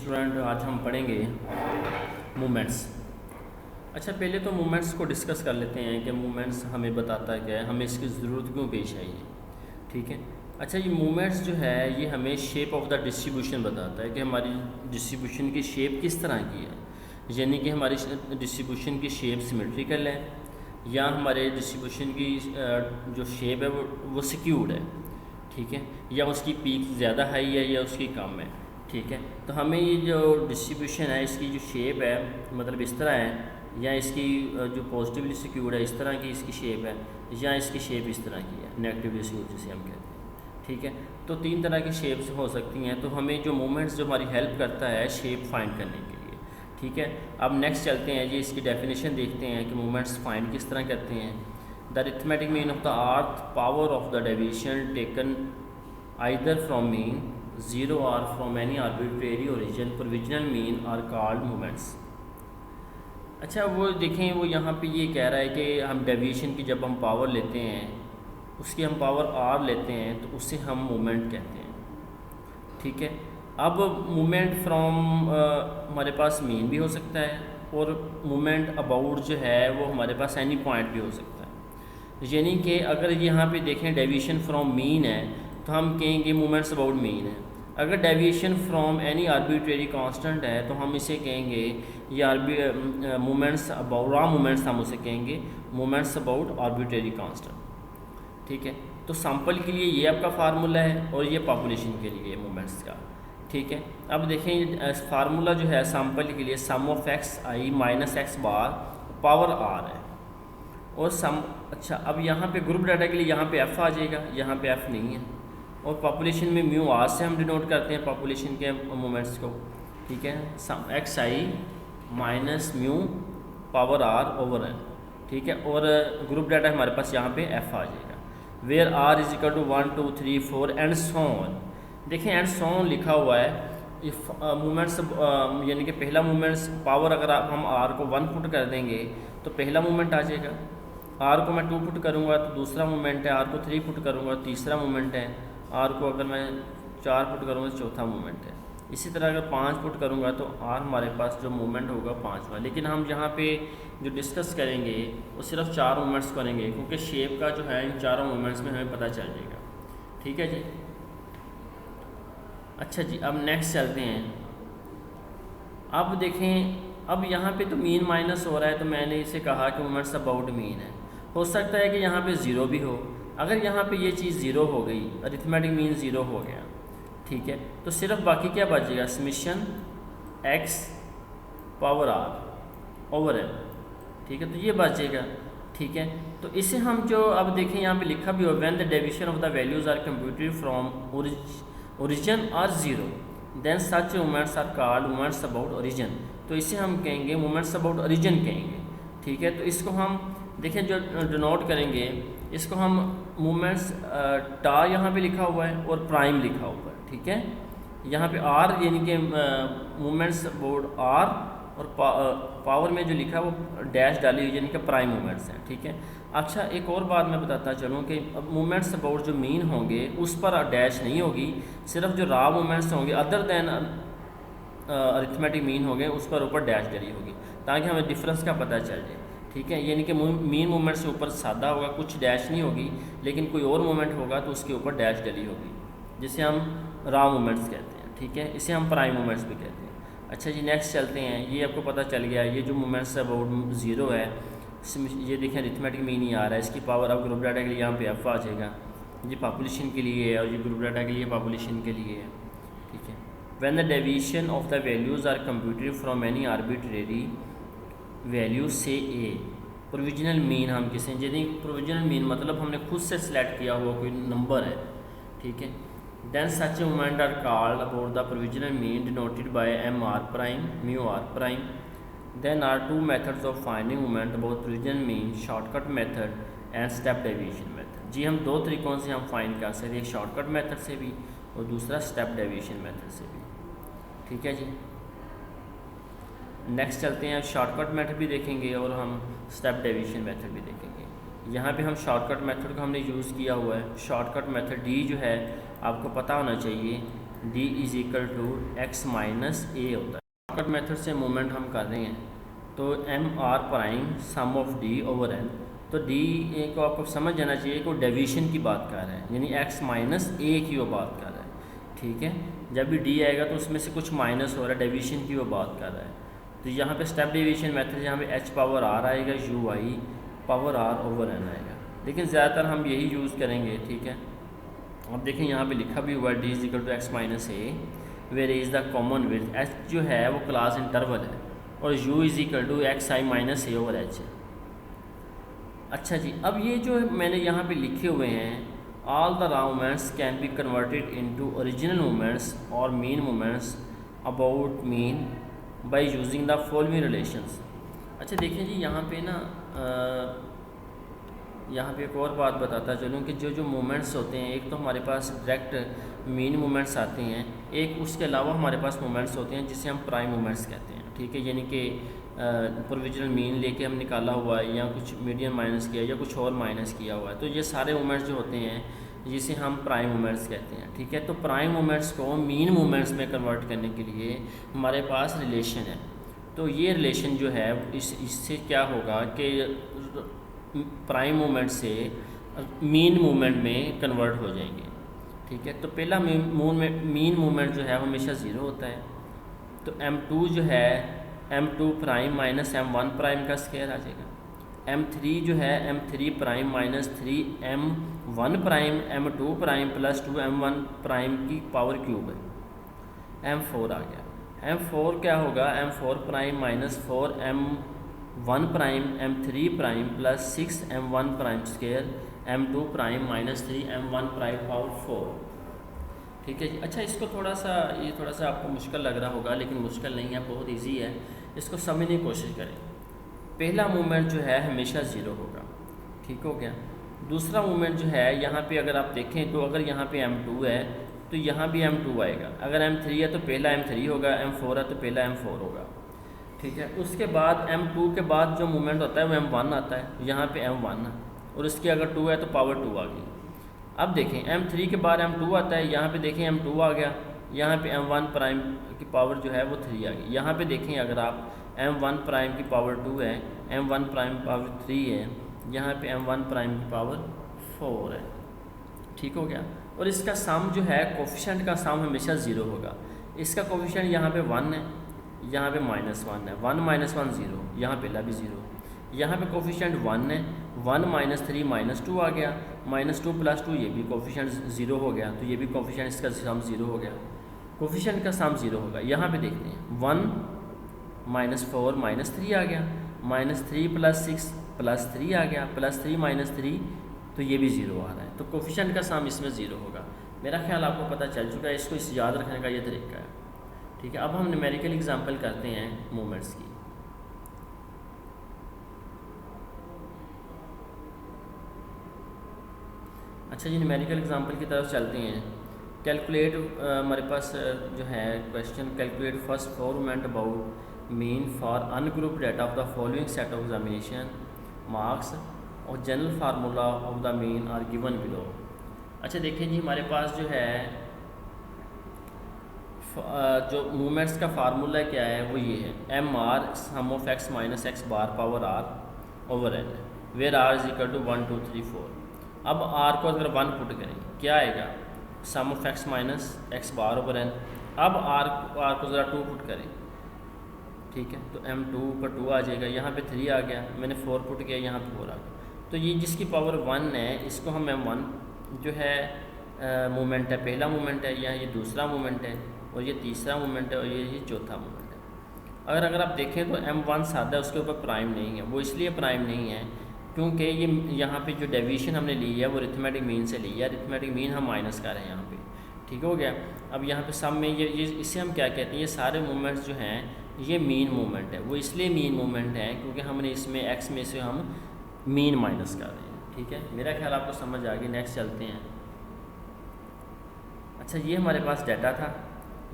Student आज हम पढ़ेंगे मूवमेंट्स। अच्छा, पहले तो मूवमेंट्स को डिस्कस कर लेते हैं कि मूवमेंट्स हमें बताता है क्या है, हमें इसकी ज़रूरत क्यों पेश आई है। ठीक है। अच्छा, ये मूवमेंट्स जो है ये हमें शेप ऑफ द डिस्ट्रीब्यूशन बताता है कि हमारी डिस्ट्रीब्यूशन की शेप किस तरह की है, यानी कि हमारी डिस्ट्रीब्यूशन की शेप सिमेट्रिकल है या हमारे डिस्ट्रीब्यूशन की जो शेप है वो सिक्यूर्ड है। ठीक है, या उसकी पीक ज़्यादा हाई है या उसकी कम है। ठीक है, तो हमें ये जो डिस्ट्रीब्यूशन है इसकी जो शेप है मतलब इस तरह है, या इसकी जो पॉजिटिवली सिक्योर्ड है इस तरह की इसकी शेप है, या इसकी शेप इस तरह की है नेगेटिवली सिक्योर्ड जिसे हम कहते हैं। ठीक है, तो तीन तरह की शेप्स हो सकती हैं। तो हमें जो मूवमेंट्स जो हमारी हेल्प करता है शेप फाइंड करने के लिए। ठीक है, अब नेक्स्ट चलते हैं जी, इसकी डेफिनेशन देखते हैं कि मूवमेंट्स फाइंड किस तरह करते हैं। The arithmetic mean of the rth power of the deviation taken either from mean zero और from any arbitrary origin provisional mean are called movements. अच्छा, वो देखें, वो यहाँ पे ये कह रहा है कि हम डेविएशन की जब हम पावर लेते हैं उसकी हम पावर आर लेते हैं तो उससे हम मूवमेंट कहते हैं। ठीक है, अब मूवमेंट फ्रॉम हमारे पास मीन भी हो सकता है और मूवमेंट अबाउट जो है वो हमारे पास एनी पॉइंट भी हो सकता है। यानी कि अगर यहाँ पे देखें डेविएशन फ्रॉम मीन है तो हम कहेंगे मूवमेंट्स अबाउट मीन है। अगर deviation from any arbitrary constant है तो हम इसे कहेंगे ये मूवमेंट्स अबाउट रॉ मूवमेंट्स, हम उसे कहेंगे मूवमेंट्स अबाउट आर्बिट्रेरी कांस्टेंट। ठीक है, तो सैंपल के लिए ये आपका फार्मूला है और ये पॉपुलेशन के लिए मूवमेंट्स का। ठीक है, अब देखें फार्मूला जो है सैंपल के लिए sum of X I minus x bar power R है और सम। अच्छा, अब यहाँ पे ग्रुप डाटा के लिए यहाँ पे एफ़ आ जाएगा, यहाँ पे एफ़ नहीं है। और पॉपुलेशन में म्यू आर से हम डिनोट करते हैं पॉपुलेशन के मोमेंट्स को। ठीक है, sum X I minus mu power are over N. ठीक है, और ग्रुप डाटा हमारे पास यहाँ पे एफ आ जाएगा where r is equal to 1 2 3 4 and so on. देखें एंड सो ऑन लिखा हुआ है, इफ मूवमेंट्स यानी कि पहला मूवमेंट्स पावर अगर हम आर को 1 पुट कर देंगे तो पहला मूवमेंट आ जाएगा। आर को मैं 2 पुट करूँगा तो दूसरा मूवमेंट है, आर को 3 पुट करूँगा तो तीसरा मूवमेंट है, आर को अगर मैं 4 पुट करूँगा तो चौथा मूवमेंट है। इसी तरह अगर 5 पुट करूँगा तो आर हमारे पास जो मूवमेंट होगा 5वां। लेकिन हम यहाँ पे जो डिस्कस करेंगे वो सिर्फ 4 मूवमेंट्स करेंगे क्योंकि शेप का जो है इन चारों मूवमेंट्स में हमें पता चल जाएगा। ठीक है जी। अच्छा जी, अब नेक्स्ट चलते हैं। अब देखें, अब यहाँ पे तो मीन माइनस हो रहा है तो मैंने इसे कहा कि मूवमेंट्स अबाउट मीन है। हो सकता है कि यहाँ पे ज़ीरो भी हो। अगर यहाँ पे ये चीज़ ज़ीरो हो गई, अरिथमेटिक मीन ज़ीरो हो गया, ठीक है, तो सिर्फ बाकी क्या बचेगा, summation x power are over N. ठीक है, तो ये बचेगा। ठीक है, तो इसे हम जो अब देखें यहाँ पे लिखा भी हो when the deviation of the values are computed from origin are zero then such movements are called movements about origin. तो इसे हम कहेंगे मूवमेंट्स अबाउट ओरिजिन कहेंगे। ठीक है, तो इसको हम देखें जो डिनोट करेंगे इसको हम मूवमेंट्स टा यहाँ पे लिखा हुआ है और प्राइम लिखा हुआ है। ठीक है, यहाँ पे आर यानी कि मूवमेंट्स अबाउट आर और पावर में जो लिखा है वो डैश डाली हुई यानी कि प्राइम मूवमेंट्स हैं। ठीक है, अच्छा एक और बात मैं बताता चलूँ कि मूवमेंट्स अबाउट जो मीन होंगे उस पर डैश नहीं होगी, सिर्फ जो रॉ मूवमेंट्स होंगे अदर दैन अरिथमेटिक मीन होंगे उस पर ऊपर डैश डली होगी ताकि हमें डिफरेंस का पता चल जाए। ठीक है, यानी कि मीन मूवमेंट से ऊपर सादा होगा, कुछ डैश नहीं होगी, लेकिन कोई और मूवमेंट होगा तो उसके ऊपर डैश डली होगी जिसे हम रॉ मूवमेंट्स कहते हैं। ठीक है, इसे हम प्राइम मूवमेंट्स भी कहते हैं। अच्छा जी, नेक्स्ट चलते हैं। ये आपको पता चल गया, ये जो मूवमेंट्स अबाउट ज़ीरो है ये देखें अरिथमेटिक मीन ही आ रहा है, इसकी पावर अब ग्रुप डाटा के लिए यहाँ पे एफ आ जाएगा। ये पॉपुलेशन के लिए है और ये ग्रुप डाटा के लिए पॉपुलेशन के लिए है। ठीक है, when the deviation of the values are computed from any arbitrary value से ए प्रोविजनल मीन हम किसे, यदि प्रोविजनल मीन मतलब हमने खुद से सिलेक्ट किया हुआ कोई नंबर है। ठीक है, then such movement are called about the provisional mean denoted by M are prime mu R prime. Then are 2 methods of finding movement about provisional mean, shortcut method and step deviation method. जी हम 2 तरीक़ों से हम find कर सकते हैं, एक shortcut method से भी और दूसरा स्टेप डेविएशन मेथड से भी। ठीक है जी, नेक्स्ट चलते हैं। शॉर्टकट मेथड भी देखेंगे और हम स्टेप डेविएशन मेथड भी देखेंगे। यहाँ पे हम शॉर्टकट मेथड को हमने यूज़ किया हुआ है। शॉर्टकट मेथड डी जो है आपको पता होना चाहिए D is equal to x minus A होता है। शॉर्टकट मेथड से मूवमेंट हम कर रहे हैं, तो m are prime sum of d over n, तो डी को आपको समझ जाना चाहिए कि वो डेविएशन की बात कर रहा है, यानी एक्स माइनस ए की वो बात कर रहा है। ठीक है, जब भी डी आएगा तो उसमें से कुछ माइनस हो रहा है, डेविएशन की वो बात कर रहा है। तो यहाँ पे स्टेप डेविएशन मेथड यहाँ पे एच पावर आर आएगा, u i power are over n आएगा, लेकिन ज़्यादातर हम यही यूज़ करेंगे। ठीक है, अब देखें यहाँ पे लिखा भी हुआ है d is equal to x minus a, where is the common width, h जो है वो क्लास इंटरवल है, और u is equal to x I minus a over h है। अच्छा जी, अब ये जो मैंने यहाँ पे लिखे हुए हैं, all the round movements can be converted into original movements और mean movements about mean by using the following relations. अच्छा देखिए जी, यहाँ पे ना यहाँ पे एक और बात बताता चलूँ कि जो मूवमेंट्स होते हैं, एक तो हमारे पास डायरेक्ट मीन मूवमेंट्स आते हैं, एक उसके अलावा हमारे पास मूवमेंट्स होते हैं जिसे हम प्राइम मूवमेंट्स कहते हैं। ठीक है, यानी कि प्रोविजनल मीन लेके हम निकाला हुआ है, या कुछ मीडियन माइनस किया, या कुछ और माइनस किया हुआ है, तो ये सारे मूवमेंट्स जो होते हैं जिसे हम प्राइम मूवमेंट्स कहते हैं। ठीक है, तो प्राइम मूवमेंट्स को मीन मूवमेंट्स में कन्वर्ट करने के लिए हमारे पास रिलेशन है। तो ये रिलेशन जो है इससे क्या होगा कि प्राइम मूवमेंट से मीन मूवमेंट में कन्वर्ट हो जाएंगे। ठीक है, तो पहला मीन मूवमेंट जो है हमेशा ज़ीरो होता है, तो m2 जो है m2 prime minus m1 prime का स्क्वायर आ जाएगा। m3 जो है m3 prime minus 3m1 prime m2 prime plus 2m1 prime की पावर क्यूब है। m4 आ गया, m4 क्या होगा, m4 prime minus 4m1 prime m3 prime plus 6m1 prime square m2 prime minus 3m1 prime power 4। ठीक है जी। अच्छा, इसको थोड़ा सा आपको मुश्किल लग रहा होगा, लेकिन मुश्किल नहीं है, बहुत इजी है, इसको समझने की कोशिश करें। पहला मूवमेंट जो है हमेशा ज़ीरो होगा, ठीक हो गया। दूसरा मूवमेंट जो है यहाँ पे अगर आप देखें तो अगर यहाँ पे m2 है तो यहाँ भी m2 आएगा, अगर m3 है तो पहला m3 होगा, m4 है तो पहला m4 होगा। ठीक है, उसके बाद m2 के बाद जो मूवमेंट होता है वो m1 आता है, यहाँ पे m1 है, और इसकी अगर 2 है तो पावर 2 आ गई। अब देखें m3 के बाद m2 आता है, यहाँ पे देखें m2 आ गया, यहाँ पे m1 प्राइम की पावर जो है वो 3 आ गई। यहाँ पे देखें अगर आप m1 प्राइम की पावर 2 है, m1 प्राइम पावर 3 है, यहाँ पे m1 प्राइम की पावर 4 है। ठीक हो गया। और इसका सम जो है कोफिशिएंट का सम हमेशा ज़ीरो होगा। इसका कोफिशिएंट यहाँ पे 1 है, यहाँ पे -1 है, 1 - 1 0, यहाँ पहला भी 0, यहाँ पे कोफिशिएंट 1 है, 1 - 3 -2 आ गया, -2 + 2 ये भी कोफिशिएंट 0 हो गया, तो ये भी कोफिशिएंट इसका सम 0 हो गया, कोफिशिएंट का सम 0 होगा। यहाँ पे देखते हैं 1 - 4 -3 आ गया, -3 + 6 + 3 आ गया, +3 - 3 तो ये भी 0 आ रहा है, तो कोफिशिएंट का सम इसमें 0 होगा। मेरा ख्याल आपको पता चल चुका है, इसको इस याद रखने का ये तरीका है। ठीक है, अब हम न्यूमेरिकल एग्जांपल करते हैं मूवमेंट्स की। अच्छा जी, न्यूमेरिकल एग्जांपल की तरफ चलते हैं। कैलकुलेट हमारे पास जो है question, calculate first 4 movement about mean for ungroup data of the following set of examination marks और general formula of the mean are given below. अच्छा देखिए जी, हमारे पास जो है जो मूवमेंट्स का फार्मूला क्या है वो ये है, mr sum of x minus x bar power r over n, where r is equal to 1 2 3 4। अब r को अगर 1 पुट करें क्या आएगा, sum of x minus x bar over n। अब r को ज़रा 2 पुट करें, ठीक है, तो m2 पर 2 आ जाएगा, यहाँ पे 3 आ गया, मैंने 4 पुट किया, यहाँ पे 4 आ गया, तो ये जिसकी पावर 1 है इसको हम m1 जो है मूवमेंट है, पहला मूवमेंट है, या ये दूसरा मूवमेंट है, और ये तीसरा मूवमेंट है, और ये चौथा मूवमेंट है। अगर आप देखें तो m1 सादा है, उसके ऊपर प्राइम नहीं है, वो इसलिए प्राइम नहीं है क्योंकि ये यहाँ पे जो डेविएशन हमने ली है वो अरिथमेटिक मीन से ली है, अरिथमेटिक मीन हम माइनस कर रहे हैं यहाँ पे। ठीक हो गया। अब यहाँ पे सब में ये इससे हम क्या कहते हैं, ये सारे मूवमेंट्स जो हैं ये मीन मूवमेंट है। वो इसलिए मीन मूवमेंट है क्योंकि हमने इसमें एक्स में से हम मीन माइनस कर रहे हैं। ठीक है, मेरा ख्याल आपको समझ आ गई। नेक्स्ट चलते हैं। अच्छा, ये हमारे पास डाटा था,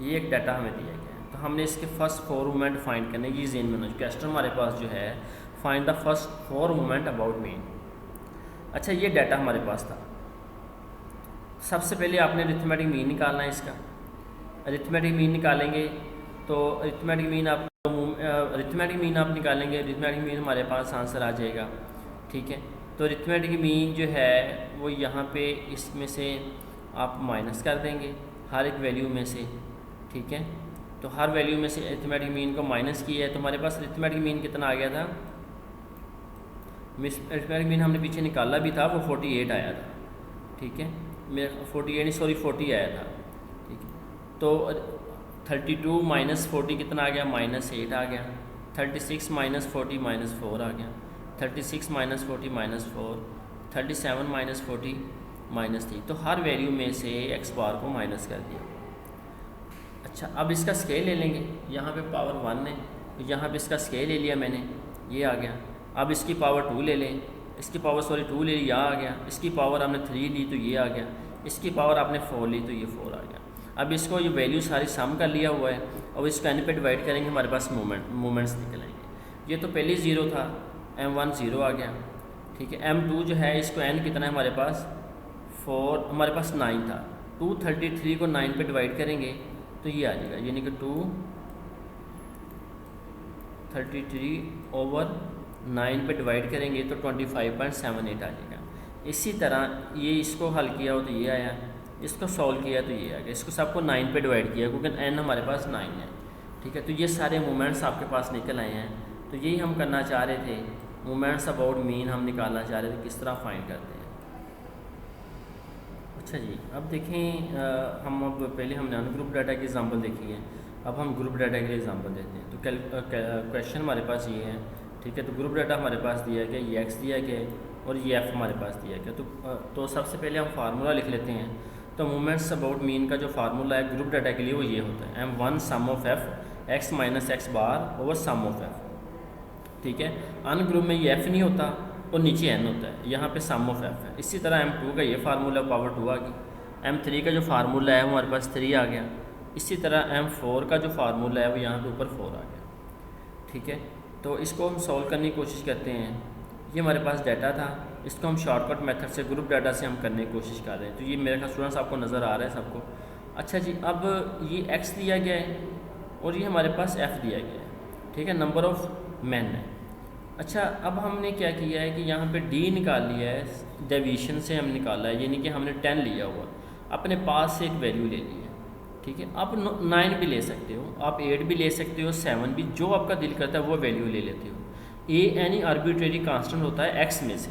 ये एक डाटा हमें दिया गया है, तो हमने इसके फर्स्ट 4 मूवमेंट फाइंड करने की जेन में क्वेश्चन हमारे पास जो है find the first 4 movement about mean. अच्छा, ये डाटा हमारे पास था। सबसे पहले आपने अरिथमेटिक मीन निकालना है इसका। अरिथमेटिक मीन निकालेंगे तो अरिथमेटिक मीन आप निकालेंगे, अरिथमेटिक मीन हमारे पास आंसर आ जाएगा। ठीक है, तो अरिथमेटिक मीन जो है वो यहाँ पे इसमें से आप माइनस कर देंगे हर एक वैल्यू में से। ठीक है, तो हर वैल्यू में से अरिथमेटिक मीन को माइनस किया है तो हमारे पास अरिथमेटिक मीन कितना आ गया था। अरिथमेटिक मीन हमने पीछे निकाला भी था, वो 48 आया था। ठीक है, मेरा 40 आया था। ठीक है, तो 32 माइनस 40 कितना आ गया, -8 आ गया। 36 माइनस 40 -4 आ गया। 36 माइनस 40 -4, 37 माइनस 40 -3। तो हर वैल्यू में से x बार को माइनस कर दिया। अच्छा, अब इसका स्केल ले लेंगे, यहाँ पे पावर 1 है तो यहाँ पे इसका स्केल ले लिया मैंने, ये आ गया। अब इसकी पावर 2 ले लें, इसकी पावर 2 ले ली, यहाँ आ गया। इसकी पावर हमने 3 ली तो ये आ गया। इसकी पावर आपने 4 ली तो ये 4 आ गया। अब इसको ये वैल्यू सारी सम कर लिया हुआ है और इसको n पे डिवाइड करेंगे, हमारे पास मोमेंट्स निकल आएंगे। ये तो पहले 0 था, m1 0 आ गया। ठीक है, m2 जो है इसको n कितना है हमारे पास 4, हमारे पास 9 था। 233 को 9 पे डिवाइड करेंगे तो ये आ जाएगा, यानी कि 233/9 पे डिवाइड करेंगे तो 25.78 आ जाएगा। इसी तरह ये इसको हल किया हो तो ये आया, इसको सॉल्व किया तो ये आ गया। इसको सबको 9 पे डिवाइड किया क्योंकि n हमारे पास 9 है। ठीक है, तो ये सारे मोमेंट्स आपके पास निकल आए हैं। तो यही हम करना चाह रहे थे, मोमेंट्स अबाउट मीन हम निकालना चाह रहे थे, किस तरह फाइंड करते हैं। अच्छा जी, अब देखें हम अब पहले हमने अनग्रुप डाटा की एग्जांपल देखी है, अब हम ग्रुप डाटा के लिए एग्जांपल देते हैं। तो क्वेश्चन हमारे पास ये है। ठीक है, तो ग्रुप डाटा हमारे पास दिया गया, ये x दिया गया और ये f हमारे पास दिया गया। तो सबसे पहले हम फार्मूला लिख लेते हैं। तो मोमेंट्स अबाउट मीन का जो फार्मूला है ग्रुप डाटा के लिए वो ये होता है, m1 sum of f x minus x bar over sum of f। ठीक है, अनग्रुप में ये f नहीं होता और नीचे n होता है, यहाँ पे सम ऑफ f है। इसी तरह m2 का ये फार्मूला पावर 2 आ गई। m3 का जो फार्मूला है वो हमारे पास 3 आ गया। इसी तरह m4 का जो फार्मूला है वो यहाँ पे ऊपर 4 आ गया। ठीक है, तो इसको हम सॉल्व करने की कोशिश करते हैं। ये हमारे पास डाटा था, इसको हम शॉर्टकट मेथड से ग्रुप डाटा से हम करने की कोशिश कर रहे हैं। तो ये मेरे ख्याल स्टूडेंट्स आपको नज़र आ रहा है सबको। अच्छा जी, अब ये x दिया गया है और ये हमारे पास f दिया गया है। ठीक है, नंबर ऑफ़ मैन है। अच्छा, अब हमने क्या किया है कि यहाँ पे d निकाल लिया है, डेविएशन से हम निकाला है, यानी कि हमने 10 लिया हुआ, अपने पास से एक वैल्यू ले ली है। ठीक है, आप 9 भी ले सकते हो, आप 8 भी ले सकते हो, 7 भी, जो आपका दिल करता है वो वैल्यू ले लेते हो। ए एनी आर्बिट्रेरी कांस्टेंट होता है x में से।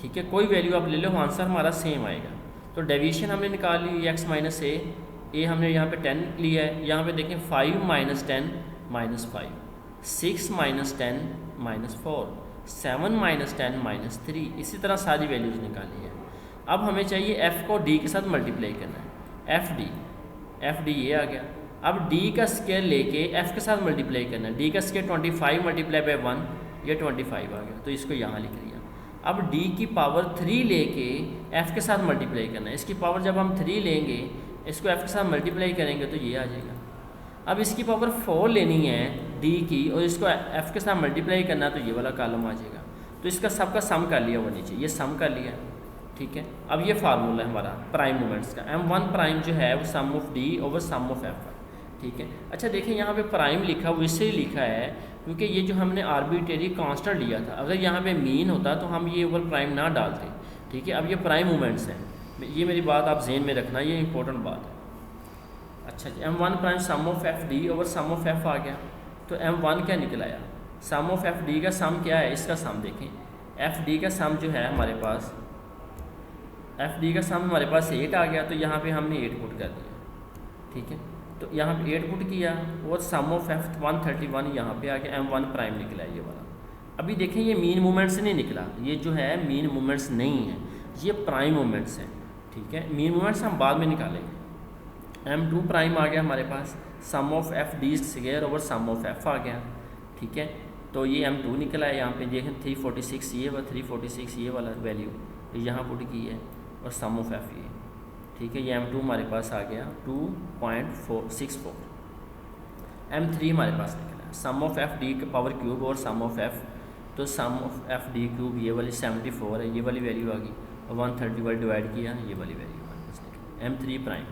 ठीक है, कोई वैल्यू आप ले लो, आंसर हमारा सेम आएगा। तो डेविएशन हमने निकाल ली x माइनस ए हमने यहाँ पे 10 लिया है। यहाँ पे देखें 5 minus 10 minus 5, 6 minus 10 minus 4, 7 minus 10 minus 3, इसी तरह सारी वैल्यूज़ निकाली है। अब हमें चाहिए f को d के साथ मल्टीप्लाई करना है, एफ डी ये आ गया। अब d का स्क्वायर लेके f के साथ मल्टीप्लाई करना है। d का स्क्वायर 25 मल्टीप्लाई बाय 1, ये 25 आ गया, तो इसको यहाँ लिख लिया। अब d की पावर 3 लेके f के साथ मल्टीप्लाई करना है। इसकी पावर जब हम 3 लेंगे, इसको f के साथ मल्टीप्लाई करेंगे तो ये आ जाएगा। अब इसकी पावर 4 लेनी है d की और इसको f के साथ मल्टीप्लाई करना है तो ये वाला कॉलम आ जाएगा। तो इसका सबका सम कर लिया वो नीचे, ये सम कर लिया। ठीक है, अब ये फार्मूला है हमारा प्राइम मोमेंट्स का, m1 प्राइम जो है वो sum of d over sum of f है। ठीक है, अच्छा देखें यहाँ पे प्राइम लिखा वो इससे लिखा है क्योंकि ये जो हमने आर्बिट्रेरी कांस्टेंट लिया था, अगर यहाँ पे मीन होता तो हम ये ओवर प्राइम ना डालते। ठीक है, अब ये प्राइम मोमेंट्स हैं, ये मेरी बात आप जहन में रखना, ये इंपॉर्टेंट बात है। अच्छा जी, m1 prime sum of F d over sum of f आ गया। तो m1 क्या निकल आया, सम ऑफ एफ डी का सम क्या है, इसका सम देखें। एफ डी का सम जो है हमारे पास, एफ डी का सम हमारे पास 8 आ गया, तो यहाँ पे हमने 8 पुट कर दिया। ठीक है, तो यहाँ पे 8 पुट किया और सम ऑफ एफ 131 यहाँ पे आ गया, m1 प्राइम निकला ये वाला। अभी देखें ये मीन मूवमेंट से नहीं निकला, ये जो है मीन मूवमेंट्स नहीं है, ये प्राइम मूवमेंट्स हैं। ठीक है, मीन मूवमेंट्स हम बाद में निकालेंगे। m2 प्राइम आ गया हमारे पास, sum of F D square over sum of F आ गया। ठीक है, तो ये m2 निकला है, यहाँ पे देखें 346 ये व 346 ये वाला वैल्यू यहाँ पुट की है और सम ऑफ एफ ये। ठीक है, ये m2 हमारे पास आ गया 2.64। m3 हमारे पास निकला है, sum of F D power cube और सम ऑफ एफ, तो sum of F D cube ये वाली 74 है, ये वाली वैल्यू आ गई और 130 वाली डिवाइड किया, ये वाली वैल्यू हमारे पास निकली m3 प्राइम।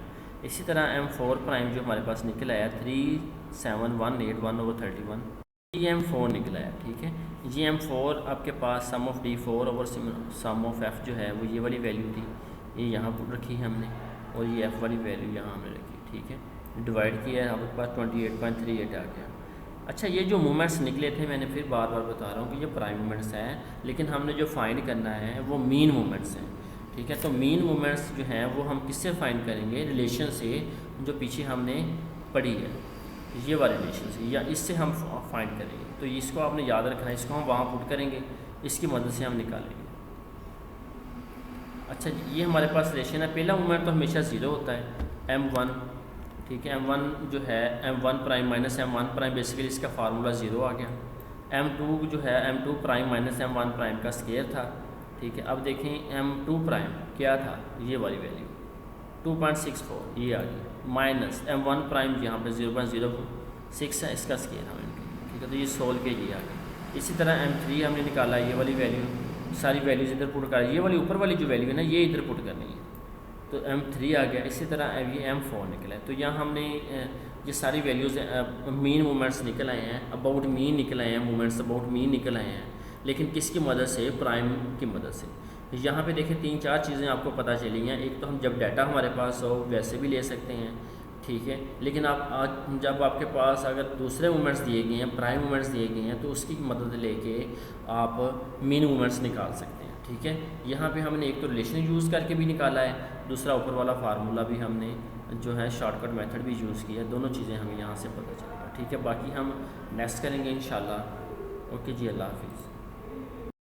इसी तरह M4 प्राइम जो हमारे पास निकल आया 3718(1/31) ये M4 निकला है, ठीक है। ये M4 आपके पास सम ऑफ D4 और सम ऑफ F जो है वो ये वाली वैल्यू थी, ये यहाँ पर रखी है हमने, और ये F वाली वैल्यू यहाँ हमने रखी, ठीक है। डिवाइड किया है, आपके पास 28.38 आ गया। अच्छा, ये जो मूवमेंट्स निकले थे, मैंने फिर बार बार बता रहा हूँ कि ये प्राइम मूवमेंट्स हैं, लेकिन हमने जो फाइंड करना है वो मीन मूवमेंट्स हैं, ठीक है। तो मीन मूवमेंट्स जो हैं वो हम किससे फाइंड करेंगे? रिलेशन से जो पीछे हमने पढ़ी है, ये वाले रिलेशन से, या इससे हम फाइंड करेंगे। तो इसको आपने याद रखना है, इसको हम वहाँ पुट करेंगे, इसकी मदद से हम निकालेंगे। अच्छा, ये हमारे पास रिलेशन है। पहला मूवमेंट तो हमेशा ज़ीरो होता है, M1, ठीक है। M1 जो है M1 prime minus M1 prime, basically इसका फार्मूला ज़ीरो आ गया। M2 जो है M2 prime minus M1 prime का स्केयर था, ठीक है। अब देखें M2 प्राइम क्या था, ये वाली वैल्यू 2.64 ये आ गई, माइनस M1 प्राइम यहाँ पे 0.06 है, इसका स्केयर हमें, ठीक है। तो ये सोल्व के ये आ गई। इसी तरह M3 हमने निकाला, ये वाली वैल्यू, सारी वैल्यूज़ इधर पुट कर, ये वाली ऊपर वाली जो वैल्यू है ना ये इधर पुट करनी है, तो M3 आ गया। इसी तरह ये M4 निकला है। तो यहाँ हमने ये सारी वैल्यूज़ मीन मूवमेंट्स निकल आए हैं, अबाउट मीन निकल आए हैं, मूवमेंट्स अबाउट मीन निकल आए हैं, लेकिन किसकी मदद से? प्राइम की मदद से। यहाँ पे देखें 3-4 चीज़ें आपको पता चली हैं। एक तो हम जब डाटा हमारे पास हो वैसे भी ले सकते हैं, ठीक है। लेकिन आप आज जब आपके पास अगर दूसरे मूवमेंट्स दिए गए हैं, प्राइम मूवमेंट्स दिए गए हैं, तो उसकी मदद लेके आप मीन मूवमेंट्स निकाल सकते हैं, ठीक है। यहाँ पे हमने एक तो रिलेशन यूज़ करके भी निकाला है, दूसरा ऊपर वाला फार्मूला भी हमने जो है शॉर्टकट मेथड भी यूज़ किया। दोनों चीज़ें हमें यहाँ से पता चलेगा, ठीक है। बाकी हम नेक्स्ट करेंगे इंशाल्लाह। ओके जी, अल्लाह हाफिज़।